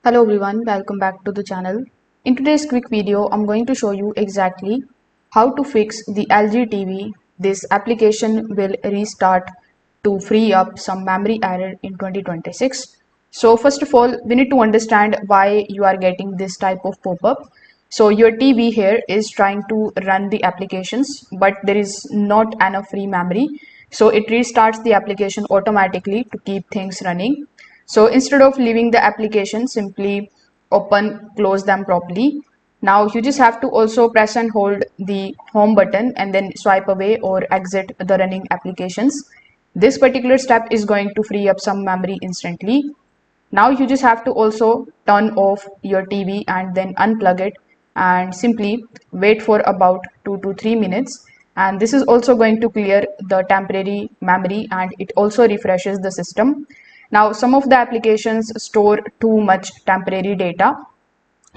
Hello everyone, welcome back to the channel. In today's quick video, I'm going to show you exactly how to fix the LG TV. This application will restart to free up some memory error in 2026. So first of all, we need to understand why you are getting this type of pop-up. So your TV here is trying to run the applications, but there is not enough free memory. So it restarts the application automatically to keep things running. So instead of leaving the application, simply close them properly. Now you just have to also press and hold the home button and then swipe away or exit the running applications. This particular step is going to free up some memory instantly. Now you just have to also turn off your TV and then unplug it and simply wait for about 2 to 3 minutes. And this is also going to clear the temporary memory and it also refreshes the system. Now some of the applications store too much temporary data.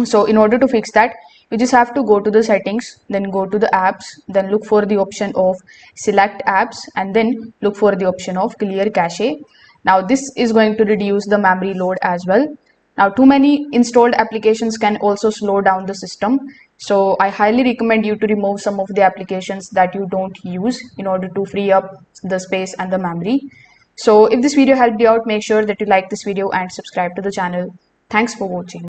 So in order to fix that, you just have to go to the settings, then go to the apps, then look for the option of select apps and then look for the option of clear cache. Now this is going to reduce the memory load as well. Now too many installed applications can also slow down the system. So I highly recommend you to remove some of the applications that you don't use in order to free up the space and the memory. So if this video helped you out, make sure that you like this video and subscribe to the channel. Thanks for watching.